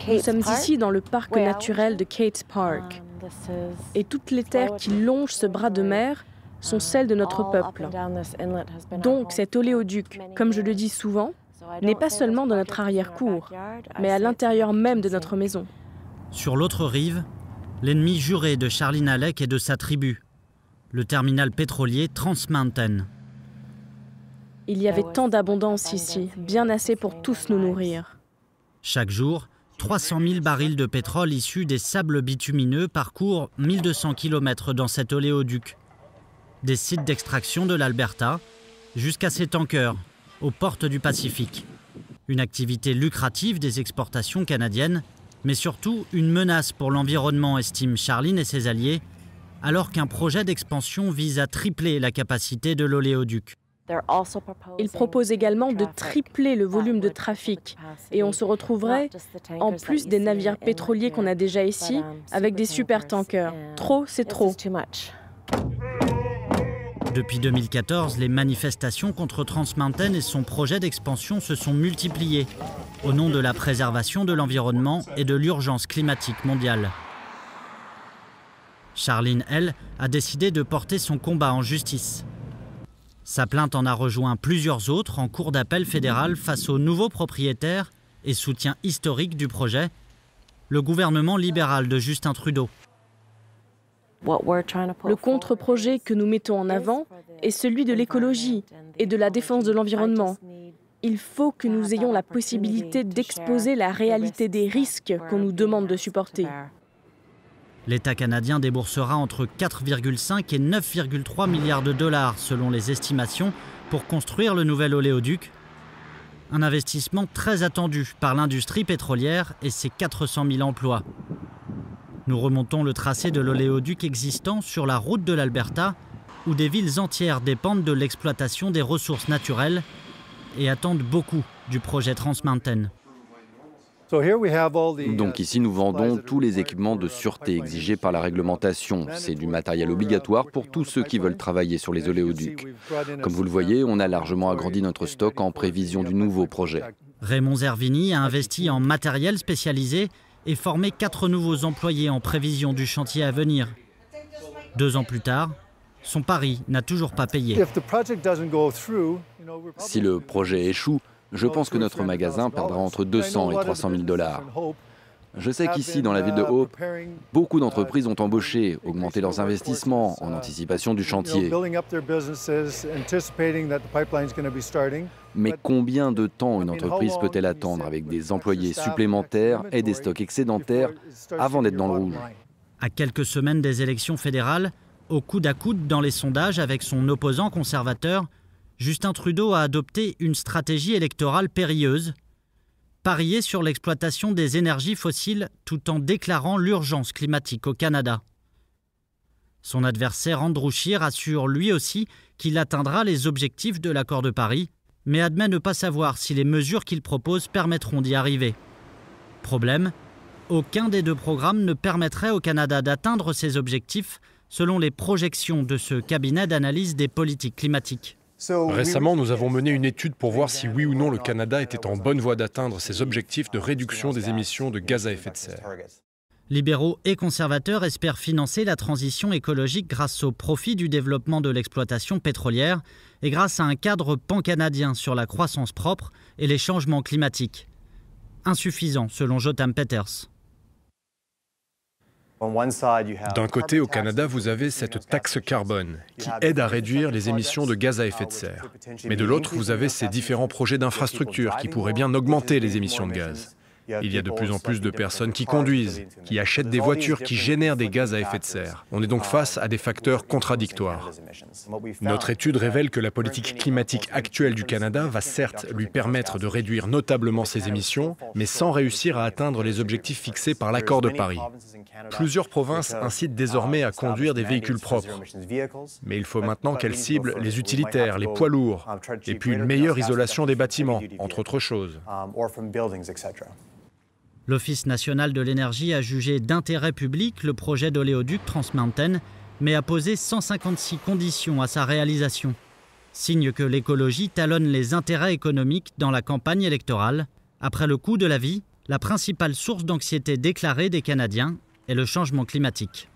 Nous sommes ici dans le parc naturel de Cates Park. Et toutes les terres qui longent ce bras de mer sont celles de notre peuple. Donc cet oléoduc, comme je le dis souvent, n'est pas seulement dans notre arrière-cour, mais à l'intérieur même de notre maison. Sur l'autre rive, l'ennemi juré de Charlene Alec et de sa tribu, le terminal pétrolier Trans Mountain. Il y avait tant d'abondance ici, bien assez pour tous nous nourrir. Chaque jour, 300 000 barils de pétrole issus des sables bitumineux parcourent 1200 km dans cet oléoduc. Des sites d'extraction de l'Alberta jusqu'à ces tankers aux portes du Pacifique. Une activité lucrative des exportations canadiennes, mais surtout une menace pour l'environnement, estiment Charlene et ses alliés, alors qu'un projet d'expansion vise à tripler la capacité de l'oléoduc. Ils proposent également de tripler le volume de trafic et on se retrouverait, en plus des navires pétroliers qu'on a déjà ici, avec des supertankers. Trop, c'est trop. Depuis 2014, les manifestations contre Trans Mountain et son projet d'expansion se sont multipliées au nom de la préservation de l'environnement et de l'urgence climatique mondiale. Charlene, elle, a décidé de porter son combat en justice. Sa plainte en a rejoint plusieurs autres en cour d'appel fédéral face aux nouveaux propriétaires et soutien historique du projet, le gouvernement libéral de Justin Trudeau. Le contre-projet que nous mettons en avant est celui de l'écologie et de la défense de l'environnement. Il faut que nous ayons la possibilité d'exposer la réalité des risques qu'on nous demande de supporter. L'État canadien déboursera entre 4,5 et 9,3 milliards de dollars selon les estimations pour construire le nouvel oléoduc. Un investissement très attendu par l'industrie pétrolière et ses 400 000 emplois. Nous remontons le tracé de l'oléoduc existant sur la route de l'Alberta, où des villes entières dépendent de l'exploitation des ressources naturelles et attendent beaucoup du projet Trans Mountain. Donc ici, nous vendons tous les équipements de sûreté exigés par la réglementation. C'est du matériel obligatoire pour tous ceux qui veulent travailler sur les oléoducs. Comme vous le voyez, on a largement agrandi notre stock en prévision du nouveau projet. Raymond Zervini a investi en matériel spécialisé et formé 4 nouveaux employés en prévision du chantier à venir. 2 ans plus tard, son pari n'a toujours pas payé. Si le projet échoue, je pense que notre magasin perdra entre 200 et 300 000 dollars. Je sais qu'ici, dans la ville de Hope, beaucoup d'entreprises ont embauché, augmenté leurs investissements en anticipation du chantier. Mais combien de temps une entreprise peut-elle attendre avec des employés supplémentaires et des stocks excédentaires avant d'être dans le rouge? À quelques semaines des élections fédérales, au coude à coude dans les sondages avec son opposant conservateur, Justin Trudeau a adopté une stratégie électorale périlleuse, parier sur l'exploitation des énergies fossiles tout en déclarant l'urgence climatique au Canada. Son adversaire Andrew Scheer assure lui aussi qu'il atteindra les objectifs de l'accord de Paris, mais admet ne pas savoir si les mesures qu'il propose permettront d'y arriver. Problème, aucun des 2 programmes ne permettrait au Canada d'atteindre ses objectifs selon les projections de ce cabinet d'analyse des politiques climatiques. Récemment, nous avons mené une étude pour voir si oui ou non le Canada était en bonne voie d'atteindre ses objectifs de réduction des émissions de gaz à effet de serre. Libéraux et conservateurs espèrent financer la transition écologique grâce au profit du développement de l'exploitation pétrolière et grâce à un cadre pan-canadien sur la croissance propre et les changements climatiques. Insuffisant selon Jotam Peters. D'un côté, au Canada, vous avez cette taxe carbone qui aide à réduire les émissions de gaz à effet de serre. Mais de l'autre, vous avez ces différents projets d'infrastructure qui pourraient bien augmenter les émissions de gaz. Il y a de plus en plus de personnes qui conduisent, qui achètent des voitures qui génèrent des gaz à effet de serre. On est donc face à des facteurs contradictoires. Notre étude révèle que la politique climatique actuelle du Canada va certes lui permettre de réduire notablement ses émissions, mais sans réussir à atteindre les objectifs fixés par l'accord de Paris. Plusieurs provinces incitent désormais à conduire des véhicules propres. Mais il faut maintenant qu'elles ciblent les utilitaires, les poids lourds, et puis une meilleure isolation des bâtiments, entre autres choses. L'Office national de l'énergie a jugé d'intérêt public le projet d'oléoduc Trans Mountain, mais a posé 156 conditions à sa réalisation. Signe que l'écologie talonne les intérêts économiques dans la campagne électorale. Après le coût de la vie, la principale source d'anxiété déclarée des Canadiens est le changement climatique.